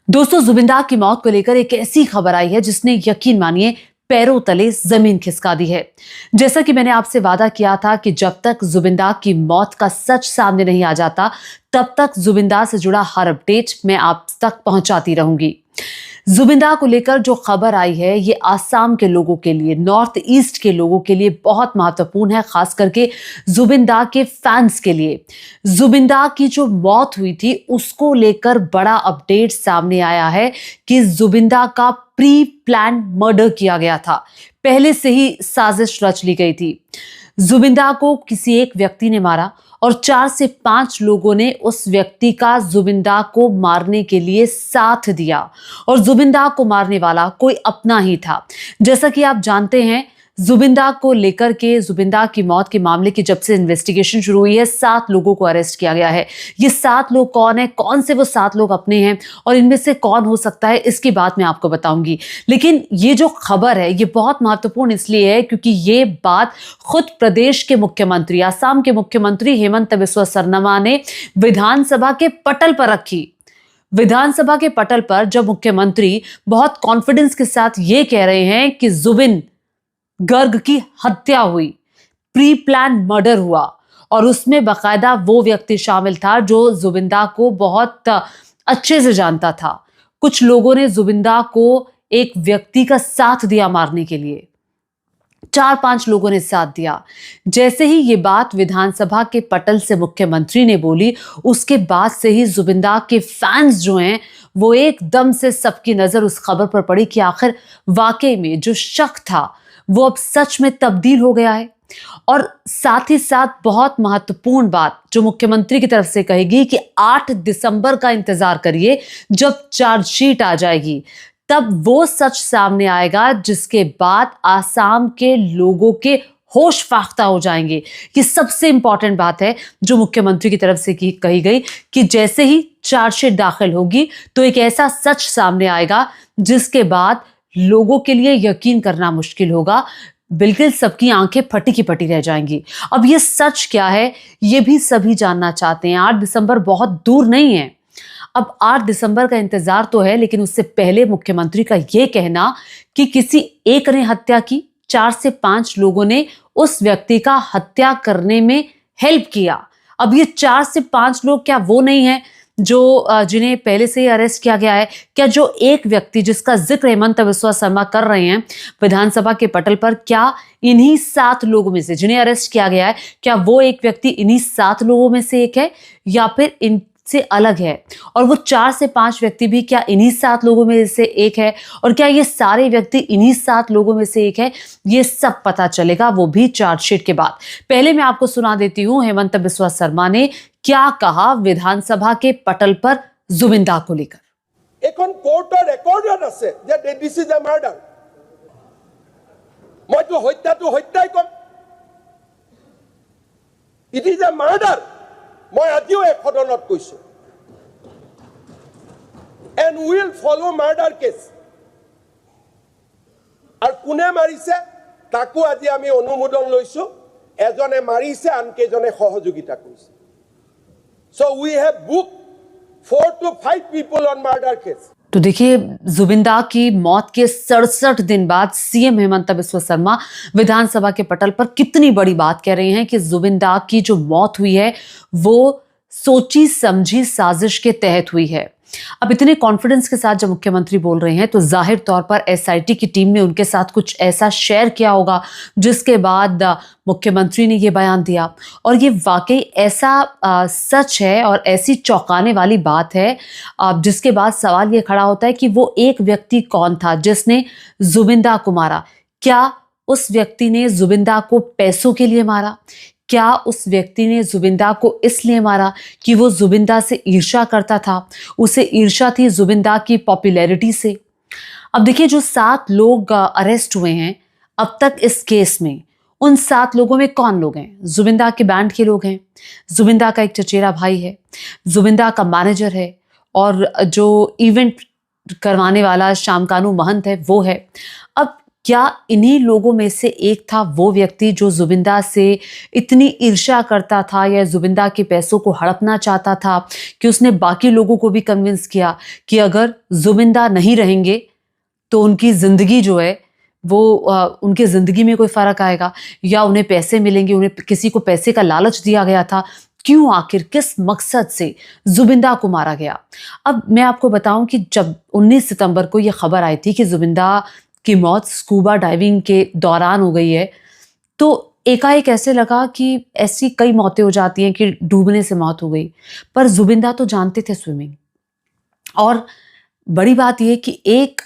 दोस्तों, जुबिंदा की मौत को लेकर एक ऐसी खबर आई है जिसने यकीन मानिए पैरों तले जमीन खिसका दी है। जैसा कि मैंने आपसे वादा किया था कि जब तक जुबिंदा की मौत का सच सामने नहीं आ जाता तब तक जुबिंदा से जुड़ा हर अपडेट मैं आप तक पहुंचाती रहूंगी। जुबिंदा को लेकर जो खबर आई है ये आसाम के लोगों के लिए, नॉर्थ ईस्ट के लोगों के लिए बहुत महत्वपूर्ण है, खास करके जुबिंदा के फैंस के लिए। जुबिंदा की जो मौत हुई थी उसको लेकर बड़ा अपडेट सामने आया है कि जुबिंदा का प्री प्लान मर्डर किया गया था, पहले से ही साजिश रच ली गई थी। जुबिंदा को किसी एक व्यक्ति ने मारा और 4 से 5 लोगों ने उस व्यक्ति का जुबिंदा को मारने के लिए साथ दिया और जुबिंदा को मारने वाला कोई अपना ही था। जैसा कि आप जानते हैं, जुबिंदा को लेकर के, जुबिंदा की मौत के मामले की जब से इन्वेस्टिगेशन शुरू हुई है 7 लोगों को अरेस्ट किया गया है। ये 7 लोग कौन है, कौन से वो 7 लोग अपने हैं और इनमें से कौन हो सकता है, इसकी बात मैं आपको बताऊंगी। लेकिन ये जो खबर है ये बहुत महत्वपूर्ण इसलिए है क्योंकि ये बात खुद प्रदेश के मुख्यमंत्री, आसाम के मुख्यमंत्री हेमंत बिस्वा सरमा ने विधानसभा के पटल पर रखी। विधानसभा के पटल पर जब मुख्यमंत्री बहुत कॉन्फिडेंस के साथ ये कह रहे हैं कि जुबिन गर्ग की हत्या हुई, प्री प्लान मर्डर हुआ और उसमें बकायदा वो व्यक्ति शामिल था जो जुबिंदा को बहुत अच्छे से जानता था। कुछ लोगों ने जुबिंदा को एक व्यक्ति का साथ दिया मारने के लिए, 4-5 लोगों ने साथ दिया। जैसे ही ये बात विधानसभा के पटल से मुख्यमंत्री ने बोली, उसके बाद से ही जुबिंदा के फैंस जो हैं वो एकदम से सबकी नजर उस खबर पर पड़ी कि आखिर वाकई में जो शक था वो अब सच में तब्दील हो गया है। और साथ ही साथ बहुत महत्वपूर्ण बात जो मुख्यमंत्री की तरफ से कहेगी कि 8 दिसंबर का इंतजार करिए, जब चार्जशीट आ जाएगी तब वो सच सामने आएगा जिसके बाद आसाम के लोगों के होश फाख्ता हो जाएंगे। ये सबसे इंपॉर्टेंट बात है जो मुख्यमंत्री की तरफ से कही गई कि जैसे ही चार्जशीट दाखिल होगी तो एक ऐसा सच सामने आएगा जिसके बाद लोगों के लिए यकीन करना मुश्किल होगा, बिल्कुल सबकी आंखें फटी की फटी रह जाएंगी। अब ये सच क्या है ये भी सभी जानना चाहते हैं। 8 दिसंबर बहुत दूर नहीं है। अब 8 दिसंबर का इंतजार तो है, लेकिन उससे पहले मुख्यमंत्री का यह कहना कि किसी एक ने हत्या की, 4 से 5 लोगों ने उस व्यक्ति का हत्या करने में हेल्प किया। अब ये 4 से 5 लोग क्या वो नहीं है जो जिन्हें पहले से ही अरेस्ट किया गया है? क्या जो एक व्यक्ति जिसका जिक्र हेमंत बिस्वा शर्मा कर रहे हैं विधानसभा के पटल पर, क्या इन्हीं 7 लोगों में से जिन्हें अरेस्ट किया गया है, क्या वो एक व्यक्ति इन्हीं 7 लोगों में से एक है या फिर इनसे अलग है? और वो 4 से 5 व्यक्ति भी क्या इन्हीं 7 लोगों में से एक है? और क्या ये सारे व्यक्ति इन्हीं 7 लोगों में से एक है? ये सब पता चलेगा, वो भी चार्जशीट के बाद। पहले मैं आपको सुना देती हूं हेमंत बिस्वा शर्मा ने क्या कहा विधानसभा के पटल पर जुबिंदा को लेकर। এখন কোর্টৰ ৰেকৰ্ডত আছে যে দিস ইজ এ মাৰ্ডাৰ। মইতো হত্যাটো হত্যাই কম, ইট ইজ এ মাৰ্ডাৰ। মই আজিও এক সদনত কৈছো, and will follow murder case. আৰু কোনে মাৰিছে তাকো আজি আমি অনুমোদন লৈছো। এজনে মাৰিছে, আনকেইজনে সহযোগিতা কৰিছে। So we have booked 4 to 5 people on murder case. तो देखिए, जुबिंदा की मौत के 67 दिन बाद सीएम हेमंत बिस्वा शर्मा विधानसभा के पटल पर कितनी बड़ी बात कह रहे हैं कि जुबिंदा की जो मौत हुई है वो सोची समझी साजिश के तहत हुई है। अब इतने कॉन्फिडेंस के साथ जब मुख्यमंत्री बोल रहे हैं तो जाहिर तौर पर एसआईटी की टीम ने उनके साथ कुछ ऐसा शेयर किया होगा जिसके बाद मुख्यमंत्री ने ये बयान दिया। और ये वाकई ऐसा सच है और ऐसी चौंकाने वाली बात है जिसके बाद सवाल ये खड़ा होता है कि वो एक व्यक्ति कौन था जिसने जुबिंदा को मारा? क्या उस व्यक्ति ने जुबिंदा को पैसों के लिए मारा? क्या उस व्यक्ति ने जुबिंदा को इसलिए मारा कि वो जुबिंदा से ईर्ष्या करता था, उसे ईर्ष्या थी जुबिंदा की पॉपुलैरिटी से? अब देखिए, जो 7 लोग अरेस्ट हुए हैं अब तक इस केस में, उन 7 लोगों में कौन लोग हैं? जुबिंदा के बैंड के लोग हैं, जुबिंदा का एक चचेरा भाई है, जुबिंदा का मैनेजर है और जो इवेंट करवाने वाला शामकानू महंत है वो है। अब क्या इन्हीं लोगों में से एक था वो व्यक्ति जो जुबिंदा से इतनी ईर्ष्या करता था या जुबिंदा के पैसों को हड़पना चाहता था कि उसने बाकी लोगों को भी कन्विंस किया कि अगर जुबिंदा नहीं रहेंगे तो उनकी जिंदगी जो है वो उनकी जिंदगी में कोई फर्क आएगा या उन्हें पैसे मिलेंगे, उन्हें किसी को पैसे का लालच दिया गया था। क्यों, आखिर किस मकसद से जुबिंदा को मारा गया? अब मैं आपको बताऊं कि जब 19 सितंबर को यह खबर आई थी कि जुबिंदा की मौत स्कूबा डाइविंग के दौरान हो गई है, तो एकाएक ऐसे लगा कि ऐसी कई मौतें हो जाती हैं कि डूबने से मौत हो गई, पर जुबिंदा तो जानते थे स्विमिंग। और बड़ी बात यह कि एक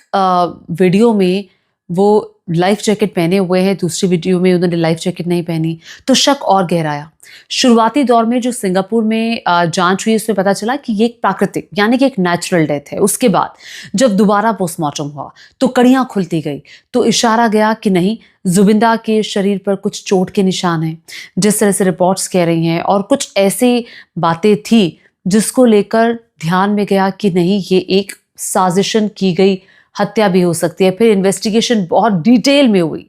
वीडियो में वो लाइफ जैकेट पहने हुए हैं, दूसरी वीडियो में उन्होंने लाइफ जैकेट नहीं पहनी, तो शक और गहराया। शुरुआती दौर में जो सिंगापुर में जांच हुई उसमें पता चला कि ये एक प्राकृतिक यानी कि एक नेचुरल डेथ है। उसके बाद जब दोबारा पोस्टमार्टम हुआ तो कड़ियां खुलती गई, तो इशारा गया कि नहीं, जुबिंदा के शरीर पर कुछ चोट के निशान हैं, जिस तरह से रिपोर्ट्स कह रही हैं, और कुछ ऐसी बातें थी जिसको लेकर ध्यान में गया कि नहीं, ये एक साजिशन की गई हत्या भी हो सकती है। फिर इन्वेस्टिगेशन बहुत डिटेल में हुई।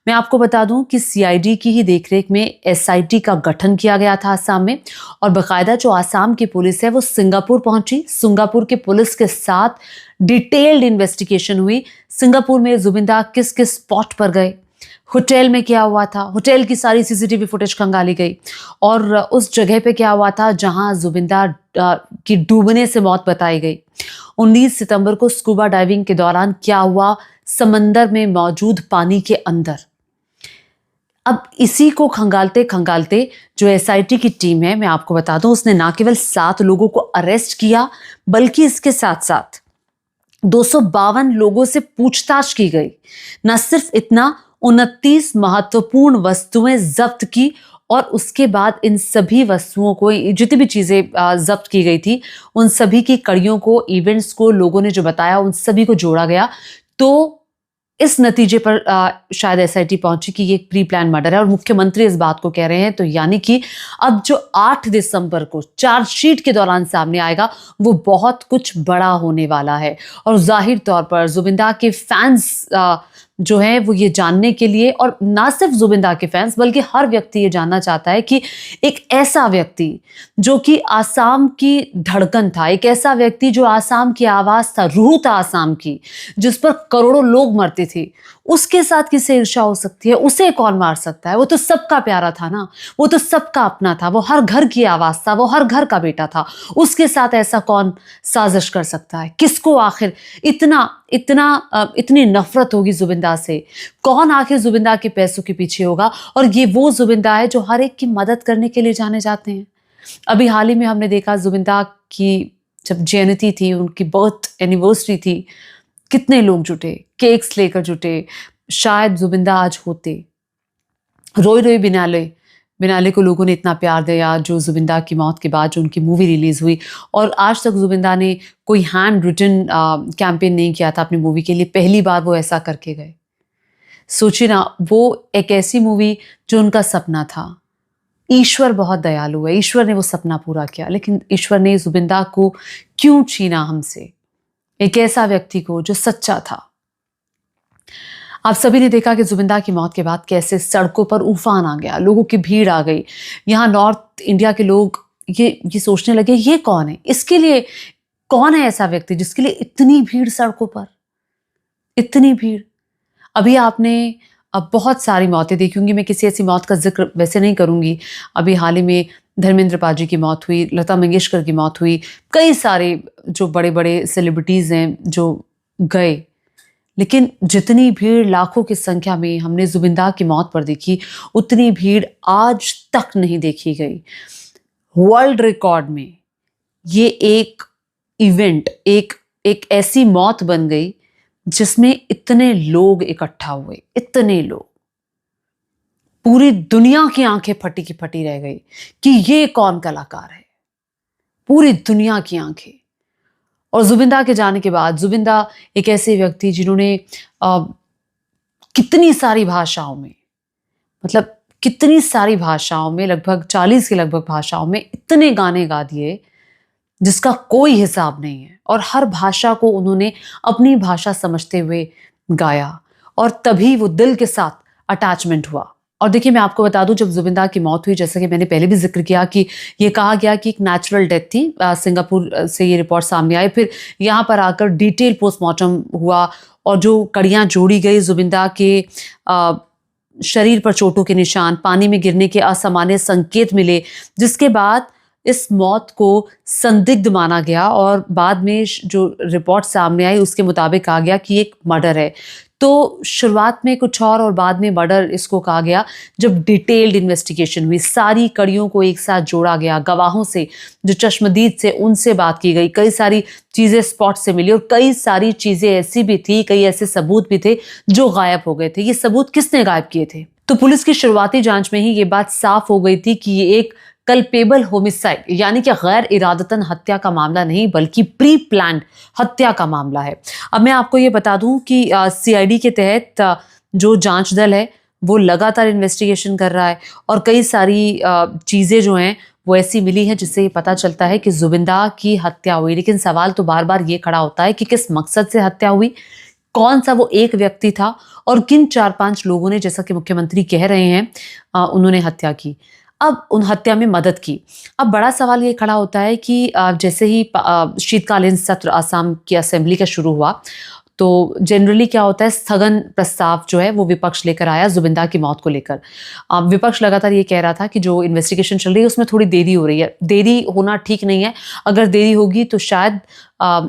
मैं आपको बता दूं कि सीआईडी की ही देखरेख में एसआईटी का गठन किया गया था आसाम में, और बाकायदा जो आसाम की पुलिस है वो सिंगापुर पहुंची। सिंगापुर की पुलिस के साथ डिटेल्ड इन्वेस्टिगेशन हुई। सिंगापुर में जुबिंदा किस किस स्पॉट पर गए, होटल में क्या हुआ था, होटल की सारी सीसीटीवी फुटेज खंगाली गई, और उस जगह पे क्या हुआ था जहां जुबिंदा की डूबने से मौत बताई गई। 19 सितंबर को स्कूबा डाइविंग के दौरान क्या हुआ समंदर में मौजूद पानी के अंदर। अब इसी को खंगालते खंगालते जो एसआईटी की टीम है, मैं आपको बता दूं, उसने ना केवल 7 लोगों को अरेस्ट किया, बल्कि इसके साथ साथ 252 लोगों से पूछताछ की गई। न सिर्फ इतना, 29 महत्वपूर्ण वस्तुएं जब्त की, और उसके बाद इन सभी वस्तुओं को, जितनी भी चीजें जब्त की गई थी, उन सभी की कड़ियों को, इवेंट्स को, लोगों ने जो बताया उन सभी को जोड़ा गया। तो इस नतीजे पर शायद एसआईटी पहुंची कि ये एक प्री प्लान मर्डर है, और मुख्यमंत्री इस बात को कह रहे हैं। तो यानी कि अब जो 8 दिसंबर को चार्जशीट के दौरान सामने आएगा वो बहुत कुछ बड़ा होने वाला है। और जाहिर तौर पर जुबिंदा के फैंस जो है वो ये जानने के लिए, और ना सिर्फ जुबिंदा के फैंस बल्कि हर व्यक्ति ये जानना चाहता है कि एक ऐसा व्यक्ति जो कि आसाम की धड़कन था, एक ऐसा व्यक्ति जो आसाम की आवाज था, रूह था आसाम की, जिस पर करोड़ों लोग मरते थे, उसके साथ किससे ईर्ष्या हो सकती है? उसे कौन मार सकता है? वो तो सबका प्यारा था ना, वो तो सबका अपना था, वो हर घर की आवाज था, वो हर घर का बेटा था। उसके साथ ऐसा कौन साजिश कर सकता है? किसको आखिर इतनी नफरत होगी जुबिंदा से? कौन आखिर जुबिंदा के पैसों के पीछे होगा? और ये वो जुबिंदा है जो हर एक की मदद करने के लिए जाने जाते हैं। अभी हाल ही में हमने देखा जुबिंदा की जब जयंती थी, उनकी बर्थ एनिवर्सरी थी, कितने लोग जुटे, केक्स लेकर जुटे। शायद जुबिंदा आज होते। रोई रोई बिनाले को लोगों ने इतना प्यार दिया, जो जुबिंदा की मौत के बाद जो उनकी मूवी रिलीज हुई, और आज तक जुबिंदा ने कोई हैंड रिटन कैंपेन नहीं किया था अपनी मूवी के लिए। पहली बार वो ऐसा करके गए। सोचिए ना, वो एक ऐसी मूवी जो उनका सपना था। ईश्वर बहुत दयालु है, ईश्वर ने वो सपना पूरा किया, लेकिन ईश्वर ने जुबिंदा को क्यों छीना हमसे? एक ऐसा व्यक्ति को जो सच्चा था। आप सभी ने देखा कि जुबिंदा की मौत के बाद कैसे सड़कों पर उफान आ गया, लोगों की भीड़ आ गई। यहाँ नॉर्थ इंडिया के लोग ये सोचने लगे, ये कौन है? इसके लिए कौन है ऐसा व्यक्ति जिसके लिए इतनी भीड़ सड़कों पर, इतनी भीड़? अभी आपने अब बहुत सारी मौतें देखी होंगी। मैं किसी ऐसी मौत का जिक्र वैसे नहीं करूंगी। अभी हाल ही में धर्मेंद्र पाजी की मौत हुई, लता मंगेशकर की मौत हुई, कई सारे जो बड़े बड़े सेलिब्रिटीज हैं जो गए, लेकिन जितनी भीड़ लाखों की संख्या में हमने जुबिंदा की मौत पर देखी, उतनी भीड़ आज तक नहीं देखी गई। वर्ल्ड रिकॉर्ड में ये एक इवेंट, एक ऐसी मौत बन गई जिसमें इतने लोग इकट्ठा हुए, इतने लोग, पूरी दुनिया की आंखें फटी की फटी रह गई कि ये कौन कलाकार है। पूरी दुनिया की आंखें। और जुबिंदा के जाने के बाद, जुबिंदा एक ऐसे व्यक्ति जिन्होंने कितनी सारी भाषाओं में, मतलब कितनी सारी भाषाओं में, लगभग 40 के लगभग भाषाओं में इतने गाने गा दिए जिसका कोई हिसाब नहीं है। और हर भाषा को उन्होंने अपनी भाषा समझते हुए गाया। और तभी वो दिल के साथ अटैचमेंट हुआ। और देखिए, मैं आपको बता दूं, जब जुबिंदा की मौत हुई, जैसा कि मैंने पहले भी जिक्र किया कि ये कहा गया कि एक नेचुरल डेथ थी। सिंगापुर से ये रिपोर्ट सामने आई, फिर यहाँ पर आकर डिटेल पोस्टमार्टम हुआ और जो कड़ियाँ जोड़ी गई, जुबिंदा के शरीर पर चोटों के निशान, पानी में गिरने के असामान्य संकेत मिले, जिसके बाद इस मौत को संदिग्ध माना गया और बाद में जो रिपोर्ट सामने आई उसके मुताबिक कहा गया कि एक मर्डर है। तो शुरुआत में कुछ और बाद में मर्डर इसको कहा गया। जब डिटेल्ड इन्वेस्टिगेशन हुई, सारी कड़ियों को एक साथ जोड़ा गया, गवाहों से जो चश्मदीद से उनसे बात की गई, कई सारी चीज़ें स्पॉट से मिली और कई सारी चीज़ें ऐसी भी थी, कई ऐसे सबूत भी थे जो गायब हो गए थे। ये सबूत किसने गायब किए थे? तो पुलिस की शुरुआती जांच में ही ये बात साफ हो गई थी कि ये एक कल्पेबल होमिसाइड यानी कि गैर इरादतन हत्या का मामला नहीं बल्कि प्री प्लान्ड हत्या का मामला है। अब मैं आपको ये बता दूं कि सीआईडी के तहत जो जांच दल है वो लगातार इन्वेस्टिगेशन कर रहा है और कई सारी चीज़ें जो हैं वो ऐसी मिली हैं जिससे ये पता चलता है कि जुबिंदा की हत्या हुई। लेकिन सवाल तो बार बार ये खड़ा होता है कि किस मकसद से हत्या हुई, कौन सा वो एक व्यक्ति था और किन 4-5 लोगों ने, जैसा कि मुख्यमंत्री कह रहे हैं, उन्होंने हत्या की, अब उन हत्या में मदद की। अब बड़ा सवाल ये खड़ा होता है कि जैसे ही शीतकालीन सत्र असम की असेंबली का शुरू हुआ तो जनरली क्या होता है, स्थगन प्रस्ताव जो है वो विपक्ष लेकर आया जुबिंदा की मौत को लेकर। विपक्ष लगातार ये कह रहा था कि जो इन्वेस्टिगेशन चल रही है उसमें थोड़ी देरी हो रही है। देरी होना ठीक नहीं है, अगर देरी होगी तो शायद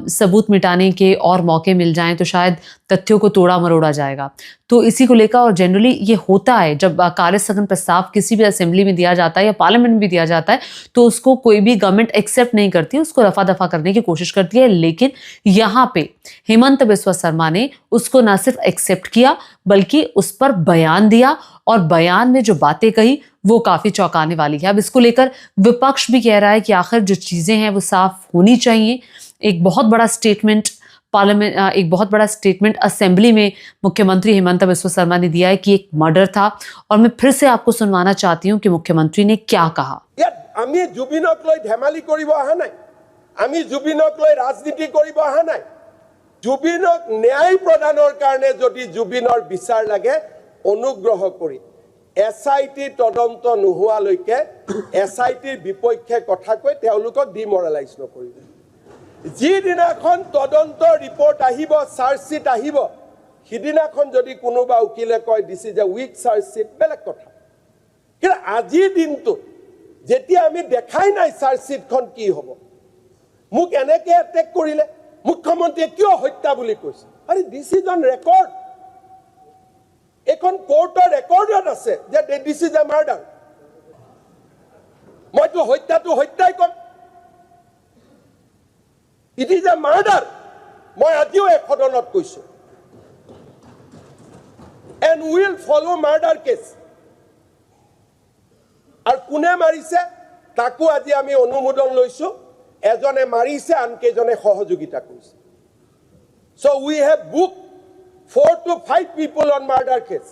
सबूत मिटाने के और मौके मिल जाएं, तो शायद तथ्यों को तोड़ा मरोड़ा जाएगा। तो इसी को लेकर, और जनरली ये होता है जब कार्य स्थगन प्रस्ताव किसी भी असेंबली में दिया जाता है या पार्लियामेंट में भी दिया जाता है तो उसको कोई भी गवर्नमेंट एक्सेप्ट नहीं करती, उसको रफा दफा करने की कोशिश करती है। लेकिन यहाँ पे हेमंत बिस्वा शर्मा ने उसको न सिर्फ एक्सेप्ट किया बल्कि उस पर बयान दिया और बयान में जो बातें कही वो काफी चौंकाने वाली है। अब इसको लेकर विपक्ष भी कह रहा है कि आखिर जो चीजें हैं वो साफ होनी चाहिए। एक बहुत बड़ा स्टेटमेंट पार्लियामेंट, एक बहुत बड़ा स्टेटमेंट असेंबली में मुख्यमंत्री हेमंत बिस्वा शर्मा ने दिया है कि एक मर्डर था। और मैं फिर से आपको सुनवाना चाहती हूँ कि मुख्यमंत्री ने क्या कहा। आमी जुबिनक लई धेमाली करिब आहा नाई, आमी जुबिनक लई राजनीति करिब आहा नाई। जुबिनक न्याय प्रदाনৰ কাৰণে যদি जुबिনৰ বিচাৰ লাগে অনুগ্ৰহ কৰি এসআইটি তদন্ত নোহোৱালৈকে এসআইটিৰ বিপক্ষে কথা কৈ তেওঁলোকক ডিমৰালাইজ নকৰিব। যিদিনাখন তদন্ত ৰিপৰ্ট আহিব, চাৰ্জশ্বিট আহিব, সিদিনাখন যদি কোনোবা উকিলে কয় this is a week charge sheet, বেলেগ কথা। কিন্তু আজিৰ দিনটো যেতিয়া আমি দেখাই নাই চাৰ্জশ্বিটখন কি হ'ব, মোক এনেকে এটেক কৰিলে, মুখ্যমন্ত্ৰীয়ে কিয় হত্যা বুলি কৈছে, আৰে দিছ ইজ অন ৰেকৰ্ড, এখন কোৰ্টৰ ৰেকৰ্ডত আছে যে দিছ ইজ এ মাৰ্ডাৰ। মইতো হত্যাটো হত্যাই কম, ইট ইজ এ মাৰ্ডাৰ। মই আজিও এক সদনত কৈছো, and will follow murder case. আৰু কোনে মাৰিছে তাকো আজি আমি অনুমোদন লৈছো, এজনে মাৰিছে আনকেইজনে সহযোগিতা কৰিছে। So we have book 4 to 5 people on murder case।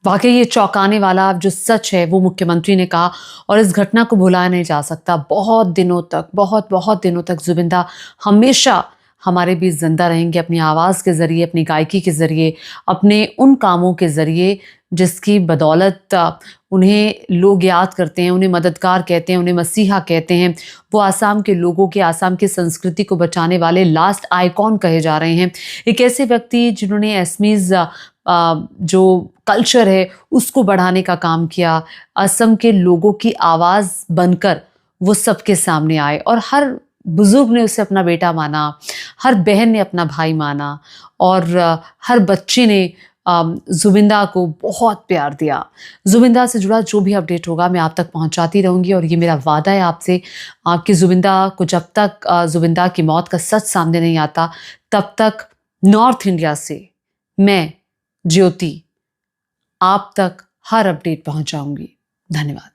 वाकई ये चौंकाने वाला जो सच है वो मुख्यमंत्री ने कहा और इस घटना को भुलाया नहीं जा सकता। बहुत दिनों तक, बहुत दिनों तक जुबिंदा हमेशा हमारे बीच जिंदा रहेंगे, अपनी आवाज़ के ज़रिए, अपनी गायकी के ज़रिए, अपने उन कामों के ज़रिए जिसकी बदौलत उन्हें लोग याद करते हैं, उन्हें मददगार कहते हैं, उन्हें मसीहा कहते हैं। वो आसाम के लोगों के, आसाम की संस्कृति को बचाने वाले लास्ट आइकॉन कहे जा रहे हैं। एक ऐसे व्यक्ति जिन्होंने एसमीज़ जो कल्चर है उसको बढ़ाने का काम किया, असम के लोगों की आवाज़ बनकर वो सबके सामने आए और हर बुजुर्ग ने उसे अपना बेटा माना, हर बहन ने अपना भाई माना और हर बच्चे ने जुबिंदा को बहुत प्यार दिया। जुबिंदा से जुड़ा जो भी अपडेट होगा मैं आप तक पहुंचाती रहूंगी और ये मेरा वादा है आपसे कि जुबिंदा को जब तक जुबिंदा की मौत का सच सामने नहीं आता तब तक नॉर्थ इंडिया से मैं ज्योति आप तक हर अपडेट पहुंचाऊंगी। धन्यवाद।